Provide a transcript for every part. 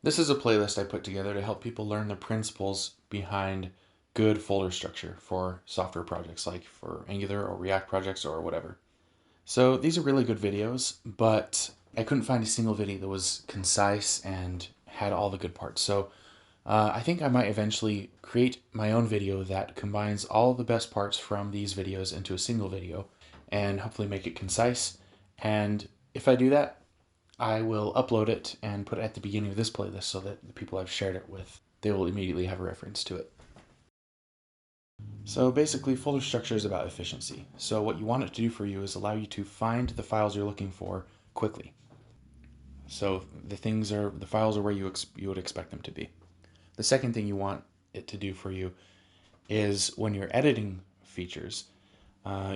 This is a playlist I put together to help people learn the principles behind good folder structure for software projects like for Angular or React projects or whatever. So these are really good videos, but I couldn't find a single video that was concise and had all the good parts. So I think I might eventually create my own video that combines all the best parts from these videos into a single video and hopefully make it concise. And if I do that, I will upload it and put it at the beginning of this playlist so that the people I've shared it with, they will immediately have a reference to it. So basically, folder structure is about efficiency. So what you want it to do for you is allow you to find the files you're looking for quickly. So the files are where you would expect them to be. The second thing you want it to do for you is when you're editing features,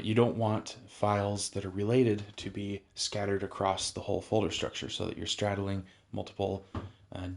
you don't want files that are related to be scattered across the whole folder structure so that you're straddling multiple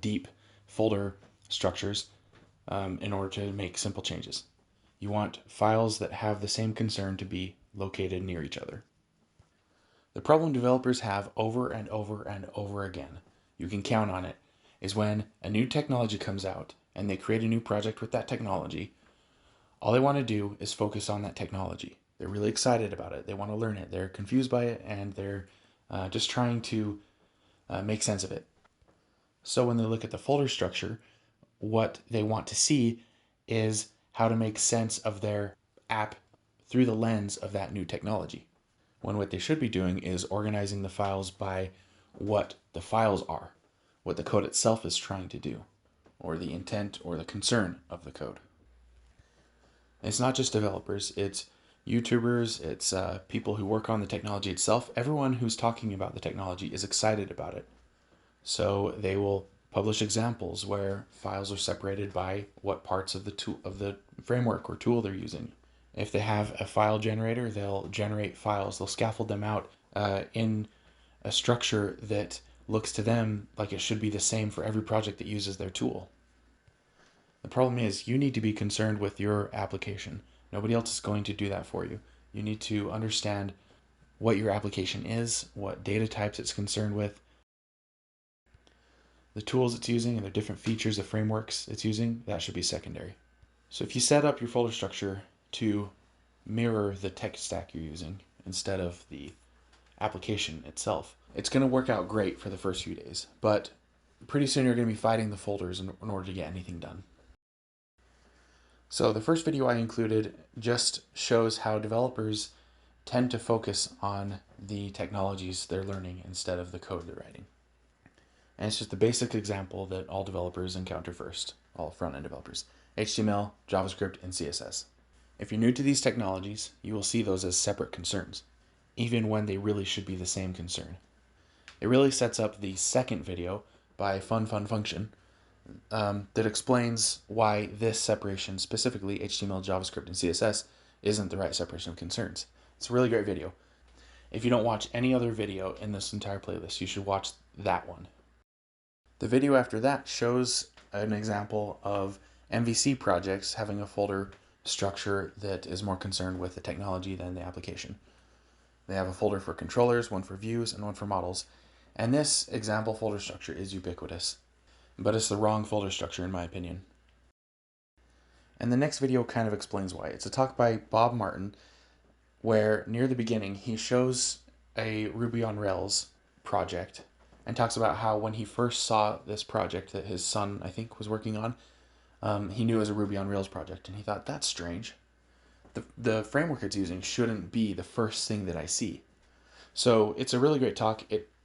deep folder structures in order to make simple changes. You want files that have the same concern to be located near each other. The problem developers have over and over and over again, you can count on it, is when a new technology comes out and they create a new project with that technology, all they want to do is focus on that technology. They're really excited about it. They want to learn it. They're confused by it, and they're just trying to make sense of it. So when they look at the folder structure, what they want to see is how to make sense of their app through the lens of that new technology. When what they should be doing is organizing the files by what the files are, what the code itself is trying to do, or the intent or the concern of the code. It's not just developers, it's YouTubers, it's people who work on the technology itself. Everyone who's talking about the technology is excited about it. So they will publish examples where files are separated by what parts of the framework or tool they're using. If they have a file generator, they'll generate files. They'll scaffold them out in a structure that looks to them like it should be the same for every project that uses their tool. The problem is you need to be concerned with your application. Nobody else is going to do that for you. You need to understand what your application is, what data types it's concerned with, the tools it's using and the different features, the frameworks it's using. That should be secondary. So if you set up your folder structure to mirror the tech stack you're using instead of the application itself, it's going to work out great for the first few days, but pretty soon you're going to be fighting the folders in order to get anything done. So the first video I included just shows how developers tend to focus on the technologies they're learning instead of the code they're writing. And it's just the basic example that all developers encounter first, all front-end developers: HTML, JavaScript, and CSS. If you're new to these technologies, you will see those as separate concerns, even when they really should be the same concern. It really sets up the second video by Fun Function that explains why this separation, specifically HTML, JavaScript, and CSS, isn't the right separation of concerns. It's a really great video. If you don't watch any other video in this entire playlist, you should watch that one. The video after that shows an example of MVC projects having a folder structure that is more concerned with the technology than the application. They have a folder for controllers, one for views, and one for models. And this example folder structure is ubiquitous, but it's the wrong folder structure in my opinion. And the next video kind of explains why. It's a talk by Bob Martin where near the beginning he shows a Ruby on Rails project and talks about how when he first saw this project that his son, I think, was working on, he knew it was a Ruby on Rails project, and he thought, that's strange. The framework it's using shouldn't be the first thing that I see. So it's a really great talk.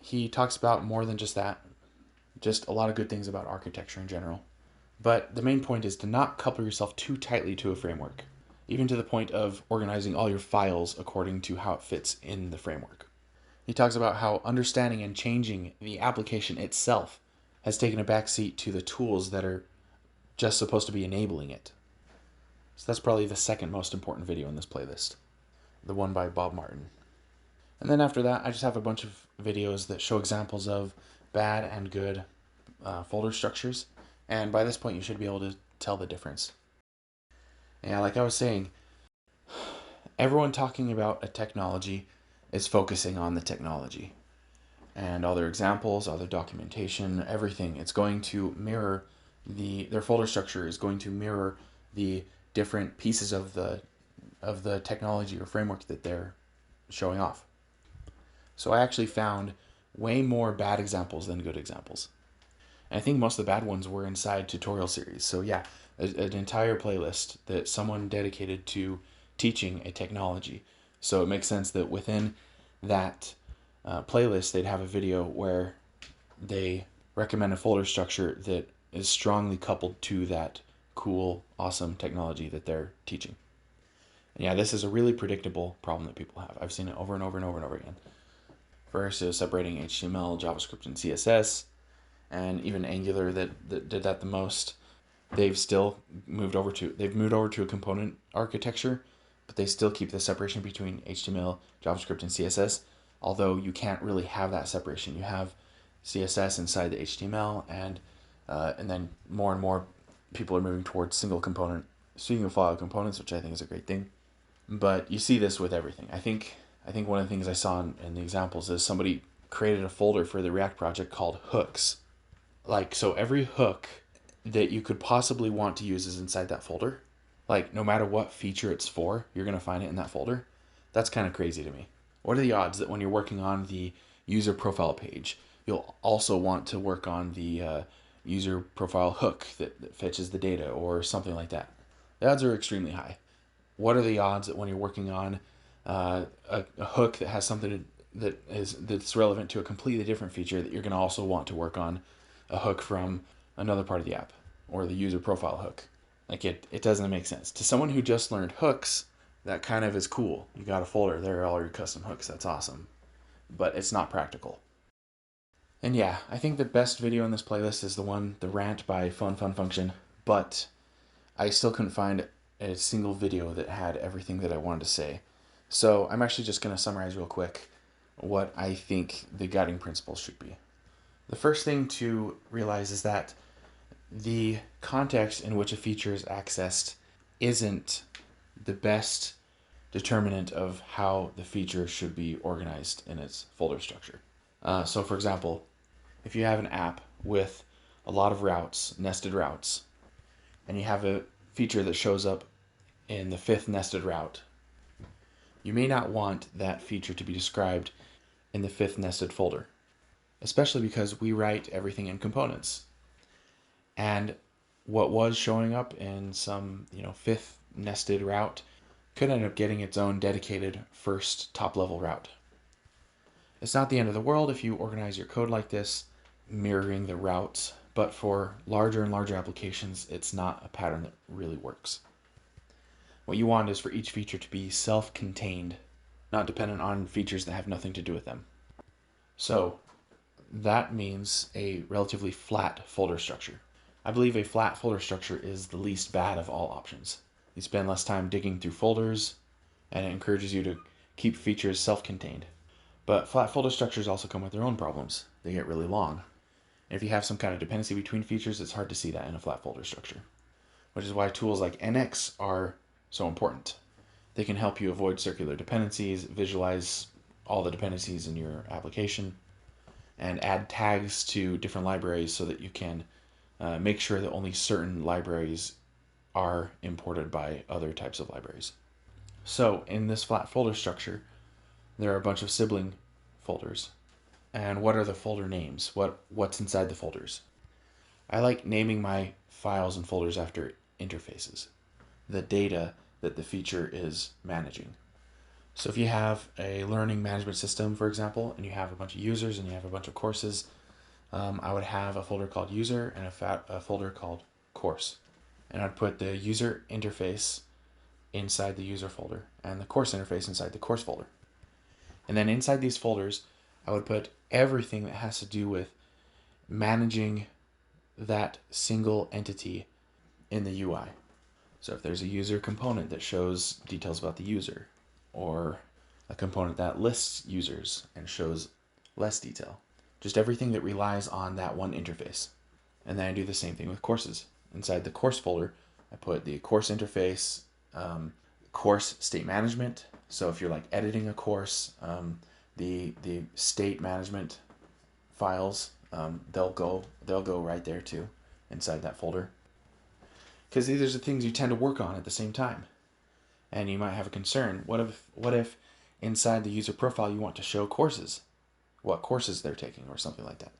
He talks about more than just that, just a lot of good things about architecture in general. But the main point is to not couple yourself too tightly to a framework, even to the point of organizing all your files according to how it fits in the framework. He talks about how understanding and changing the application itself has taken a backseat to the tools that are just supposed to be enabling it. So that's probably the second most important video in this playlist, the one by Bob Martin. And then after that, I just have a bunch of videos that show examples of bad and good folder structures. And by this point, you should be able to tell the difference. Yeah, like I was saying, everyone talking about a technology is focusing on the technology. and all their examples, all their documentation, everything. It's going to mirror their folder structure is going to mirror the different pieces of the technology or framework that they're showing off. So I actually found way more bad examples than good examples. And I think most of the bad ones were inside tutorial series. So yeah, an entire playlist that someone dedicated to teaching a technology. So it makes sense that within that playlist, they'd have a video where they recommend a folder structure that is strongly coupled to that cool, awesome technology that they're teaching. And yeah, this is a really predictable problem that people have. I've seen it over and over and over and over again. First, it was separating HTML, JavaScript, and CSS, and even Angular that did that the most. They've moved over to a component architecture, but they still keep the separation between HTML, JavaScript, and CSS. Although you can't really have that separation. You have CSS inside the HTML, and then more and more people are moving towards single file components, which I think is a great thing. But you see this with everything. I think one of the things I saw in the examples is somebody created a folder for the React project called hooks. Like, so every hook that you could possibly want to use is inside that folder. Like, no matter what feature it's for, you're going to find it in that folder. That's kind of crazy to me. What are the odds that when you're working on the user profile page, you'll also want to work on the user profile hook that fetches the data or something like that? The odds are extremely high. What are the odds that when you're working on a hook that has something that's relevant to a completely different feature, that you're going to also want to work on a hook from another part of the app, or the user profile hook? Like, it doesn't make sense. To someone who just learned hooks, that kind of is cool. You got a folder, there are all your custom hooks, that's awesome. But it's not practical. And yeah, I think the best video in this playlist is the rant by Fun Function, but I still couldn't find a single video that had everything that I wanted to say. So I'm actually just going to summarize real quick what I think the guiding principles should be. The first thing to realize is that the context in which a feature is accessed isn't the best determinant of how the feature should be organized in its folder structure. So for example, if you have an app with a lot of routes, nested routes, and you have a feature that shows up in the 5th nested route, you may not want that feature to be described in the 5th nested folder, especially because we write everything in components. And what was showing up in some 5th nested route could end up getting its own dedicated first top level route. It's not the end of the world if you organize your code like this, mirroring the routes, but for larger and larger applications, it's not a pattern that really works. What you want is for each feature to be self-contained, not dependent on features that have nothing to do with them. So that means a relatively flat folder structure. I believe a flat folder structure is the least bad of all options. You spend less time digging through folders, and it encourages you to keep features self-contained. But flat folder structures also come with their own problems. They get really long. And if you have some kind of dependency between features, it's hard to see that in a flat folder structure. Which is why tools like NX are so important. They can help you avoid circular dependencies, visualize all the dependencies in your application, and add tags to different libraries so that you can make sure that only certain libraries are imported by other types of libraries. So in this flat folder structure, there are a bunch of sibling folders. And what are the folder names? What's inside the folders? I like naming my files and folders after interfaces, the data that the feature is managing. So if you have a learning management system, for example, and you have a bunch of users and you have a bunch of courses, I would have a folder called user and a folder called course. And I'd put the user interface inside the user folder and the course interface inside the course folder. And then inside these folders, I would put everything that has to do with managing that single entity in the UI. So if there's a user component that shows details about the user, or a component that lists users and shows less detail, just everything that relies on that one interface. And then I do the same thing with courses. Inside the course folder, I put the course interface, course state management. So if you're like editing a course, the state management files, they'll go right there too, inside that folder. Because these are the things you tend to work on at the same time, and you might have a concern. What if inside the user profile you want to show courses, what courses they're taking, or something like that?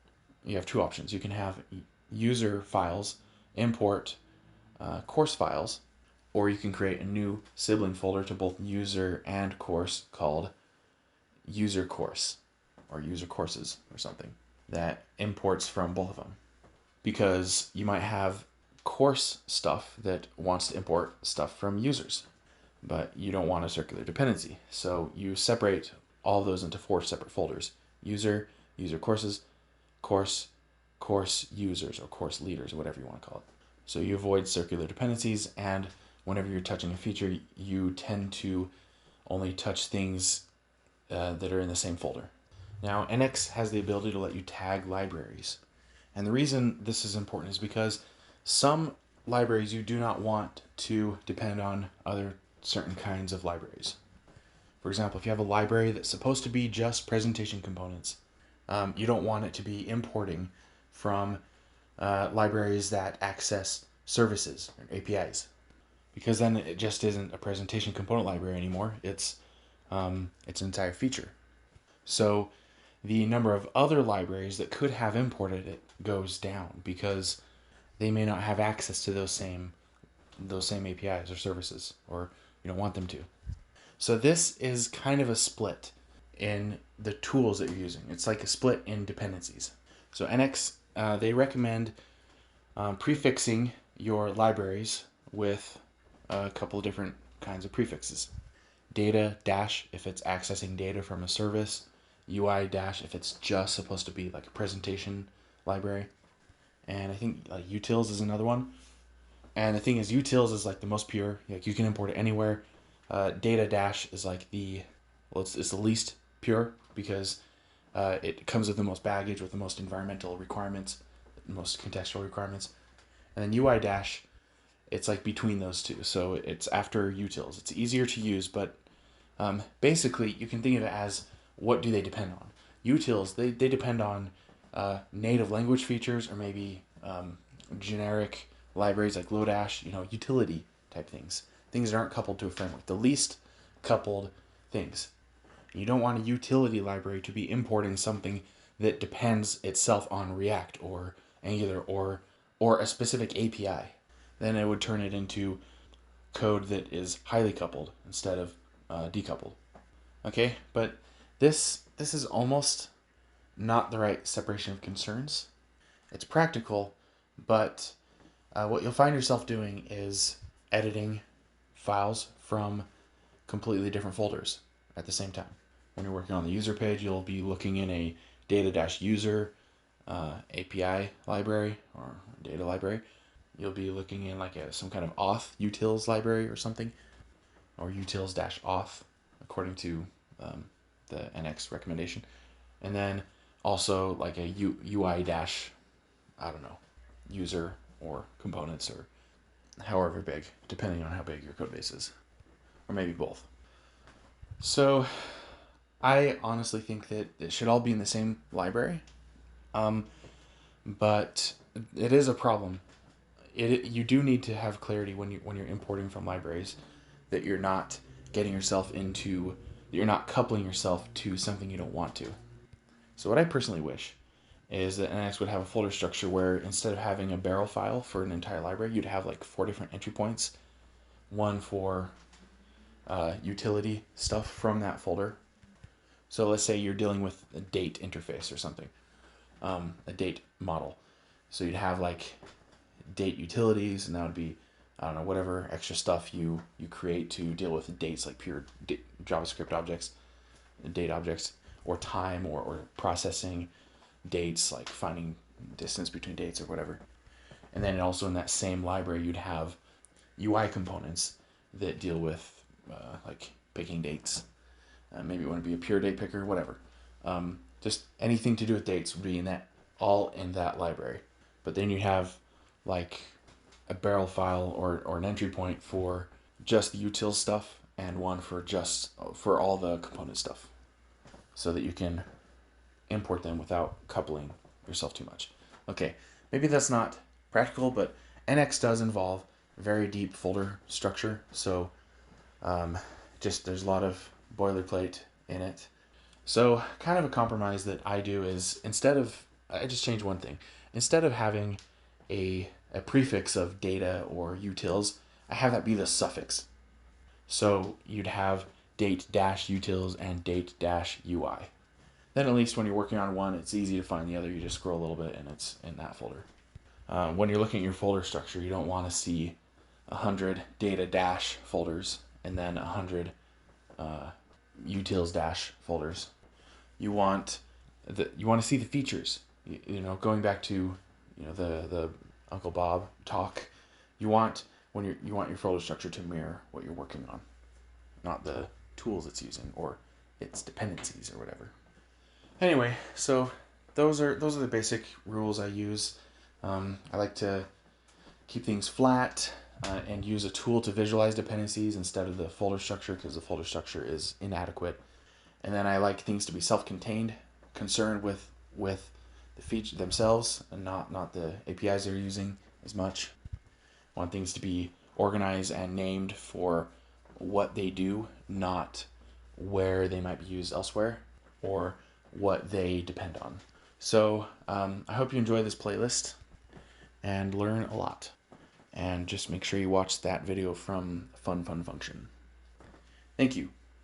You have two options. You can have user files import course files, or you can create a new sibling folder to both user and course called user course or user courses or something that imports from both of them. Because you might have course stuff that wants to import stuff from users, but you don't want a circular dependency. So you separate all of those into 4 separate folders: user, user courses, course, course users, or course leaders, or whatever you want to call it. So you avoid circular dependencies, and whenever you're touching a feature, you tend to only touch things that are in the same folder. Now, NX has the ability to let you tag libraries. And the reason this is important is because some libraries you do not want to depend on other certain kinds of libraries. For example, if you have a library that's supposed to be just presentation components, you don't want it to be importing from libraries that access services or APIs, because then it just isn't a presentation component library anymore. It's an entire feature. So the number of other libraries that could have imported it goes down because they may not have access to those same APIs or services, or you don't want them to. So this is kind of a split in the tools that you're using. It's like a split in dependencies. So NX, they recommend prefixing your libraries with a couple of different kinds of prefixes. Data dash if it's accessing data from a service, UI dash if it's just supposed to be like a presentation library, and I think like utils is another one. And the thing is, utils is like the most pure. Like you can import it anywhere. Data dash is like it's the least pure because it comes with the most baggage, with the most environmental requirements, the most contextual requirements. And then UI dash, it's like between those two. So it's after utils. It's easier to use, but basically you can think of it as, what do they depend on? Utils, they depend on native language features, or maybe generic libraries like Lodash, utility type things. Things that aren't coupled to a framework. The least coupled things. You don't want a utility library to be importing something that depends itself on React or Angular or a specific API. Then it would turn it into code that is highly coupled instead of decoupled. Okay, but this is almost not the right separation of concerns. It's practical, but what you'll find yourself doing is editing files from completely different folders at the same time. When you're working on the user page, you'll be looking in a data-user API library or data library. You'll be looking in like some kind of auth utils library or something, or utils-auth according to the NX recommendation. And then also like a UI user or components, or however big, depending on how big your code base is, or maybe both. So I honestly think that it should all be in the same library, but it is a problem. You do need to have clarity when you're importing from libraries, that you're not you're not coupling yourself to something you don't want to. So what I personally wish is that NX would have a folder structure where instead of having a barrel file for an entire library, you'd have like 4 different entry points. One for utility stuff from that folder. So let's say you're dealing with a date interface or something, a date model. So you'd have like date utilities, and that would be, whatever extra stuff you create to deal with dates, like pure JavaScript objects, date objects, or time or processing dates, like finding distance between dates or whatever. And then also in that same library, you'd have UI components that deal with like picking dates. Maybe you want to be a pure date picker, whatever. Just anything to do with dates would be all in that library. But then you have like a barrel file or an entry point for just the utils stuff, and one for all the component stuff, so that you can import them without coupling yourself too much. Okay, maybe that's not practical, but NX does involve very deep folder structure, so just there's a lot of boilerplate in it. So kind of a compromise that I do is I just change one thing. Instead of having a prefix of data or utils, I have that be the suffix. So you'd have date dash utils and date dash UI. Then at least when you're working on one, it's easy to find the other. You just scroll a little bit and it's in that folder. When you're looking at your folder structure, you don't want to see 100 data dash folders and then 100 utils dash folders. You want to see the features. Going back to the Uncle Bob talk, you want your folder structure to mirror what you're working on, not the tools it's using or its dependencies or whatever. Anyway, so those are the basic rules I use. I like to keep things flat and use a tool to visualize dependencies instead of the folder structure because the folder structure is inadequate. And then I like things to be self-contained, concerned with the feature themselves and not the APIs they're using as much. I want things to be organized and named for what they do, not where they might be used elsewhere or what they depend on. So I hope you enjoy this playlist and learn a lot. And just make sure you watch that video from Fun Function. Thank you.